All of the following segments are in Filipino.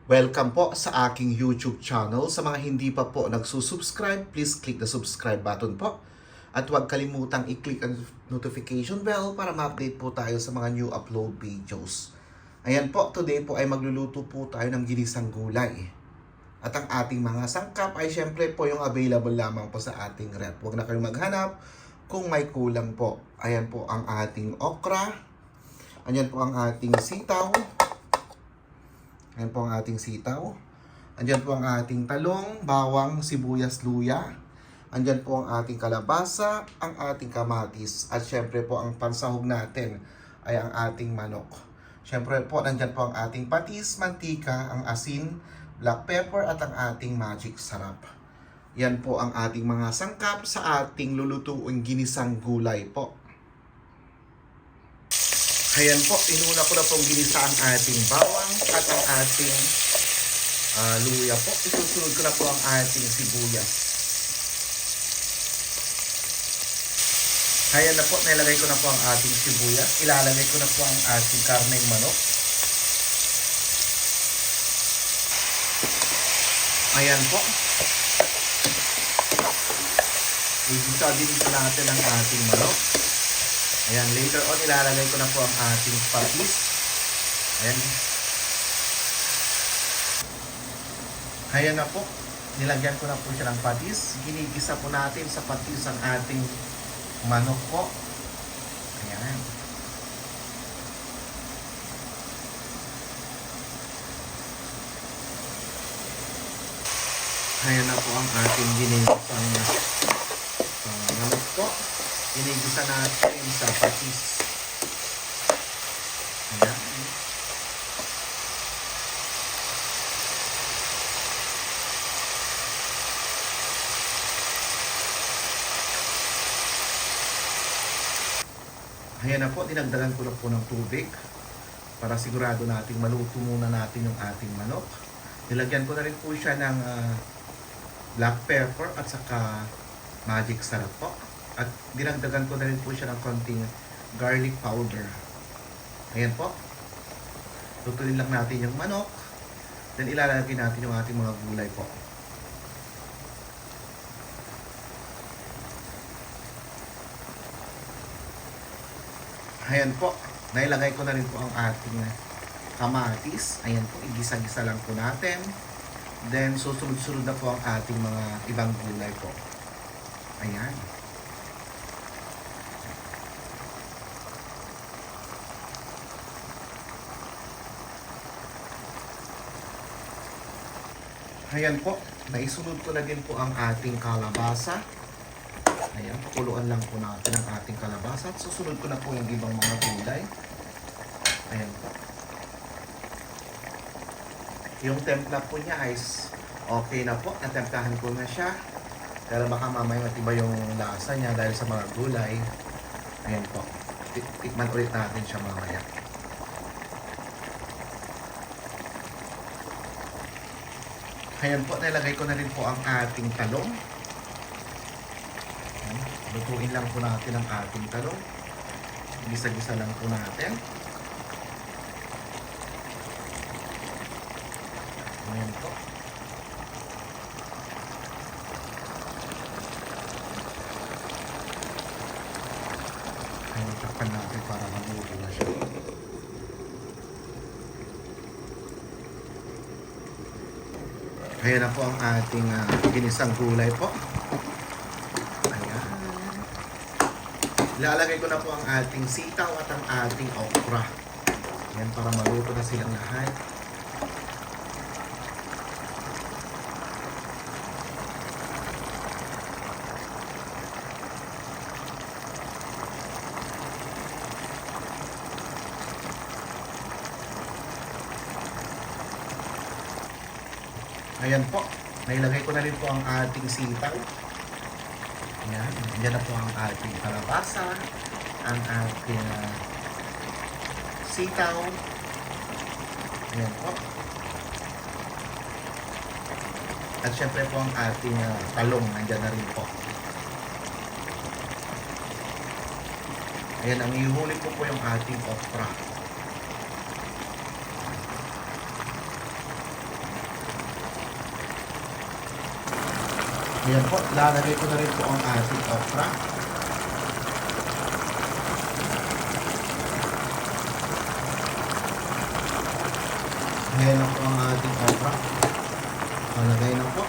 Welcome po sa aking YouTube channel. Sa mga hindi pa po nagsusubscribe, please click the subscribe button po. At huwag kalimutang i-click ang notification bell para ma-update po tayo sa mga new upload videos. Ayan po, today po ay magluluto po tayo ng ginisang gulay. At ang ating mga sangkap ay syempre po yung available lamang po sa ating rep. Huwag na kayong maghanap kung may kulang po. Ayan po ang ating okra. Ayan po ang ating sitaw. Ayan po ang ating sitaw. Andyan po ang ating talong, bawang, sibuyas, luya. Andyan po ang ating kalabasa, ang ating kamatis. At syempre po ang pansahog natin ay ang ating manok. Syempre po nandyan po ang ating patis, mantika, ang asin, black pepper at ang ating magic sarap. Yan po ang ating mga sangkap sa ating lulutuing ginisang gulay po. Ayan po, inuna ko na pong ginisa ang ating bawang at ang ating luya po. Isusunod ko na po ang ating sibuyas. Ayan na po, nilagay ko na po ang ating sibuyas. Ilalagay ko na po ang ating karneng manok. Ayan po. Igisa din po natin ang ating manok. Ayan, later on, ilalagay ko na po ang ating patis. Ayan. Ayan na po. Nilagyan ko na po siya ng patis. Ginigisa po natin sa patis ang ating manok po. Ayan. Ayan na po ang ating ginigisang manok po. Ginigisa natin sa patis. Ayan. Ayan na po, dinagdagan ko na po ng tubig para sigurado nating maluto muna natin yung ating manok. Nilagyan ko na rin po siya ng black pepper at saka magic sarap po. At dinagdagan ko na rin po siya ng konting garlic powder. Ayan po. Lutuin lang natin yung manok. Then ilalagay natin yung ating mga gulay po. Ayan po. Nailagay ko na rin po ang ating kamatis. Ayan po. Igisa-gisa lang po natin. Then susunod-sunod na po ang ating mga ibang gulay po. Ayan. Ayan po, naisunod ko na din po ang ating kalabasa. Ayan, pakuluan lang po natin ang ating kalabasa at susunod ko na po yung ibang mga gulay. Ayan po. Yung templa po niya ay okay na po, natemplahan ko na siya. Pero baka mamaya matiba yung lasa niya dahil sa mga gulay. Ayan po, tikman ulit natin siya mamaya. Ayan po, nilagay ko na rin po ang ating talong. Ayan, lutuin lang po natin ang ating talong. Gisa-gisa lang po natin. Ayan po. Ayan, takpan natin para maluto na siya. Ayan na po ang ating ginisang gulay po. Ayan. Ilalagay ko na po ang ating sitaw at ang ating okra. Ayan, para maluto na silang lahat. Ayan po, nailagay ko na rin po ang ating sitaw. Ayan, yan na po ang ating kalabasa, ang ating sitaw. Ayan po. At syempre po ang ating talong, nandyan na rin po. Ayan, ang ihuli ko po yung ating okra. Ayan po, lalagay ko na rin po ang ating okra. Ayan na po ang ating okra. Lalagay na po.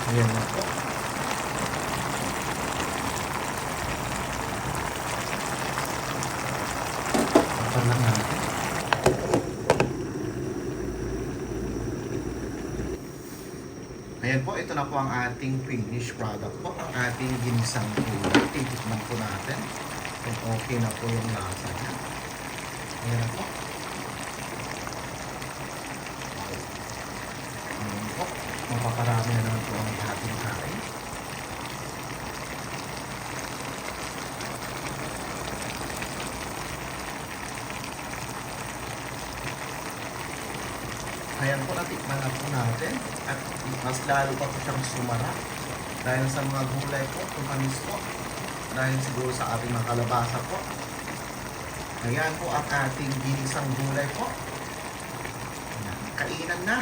Ayan na po. Tapan lang natin. Ayan po, ito na po ang ating finished product po. Ang ating ginisang gulay. Titikman po natin kung okay na po yung lasa niya. Ayan na po. Ayan po. Mapaparami na naman po ang ating kain. Ayan po, natikman na po natin. At mas lalo pa po siyang sumara. Dahil sa mga gulay po, tumanis po. Dahil siguro sa ating mga kalabasa po. Ayan po ang ating ginisang gulay po. Ayan, kainan na.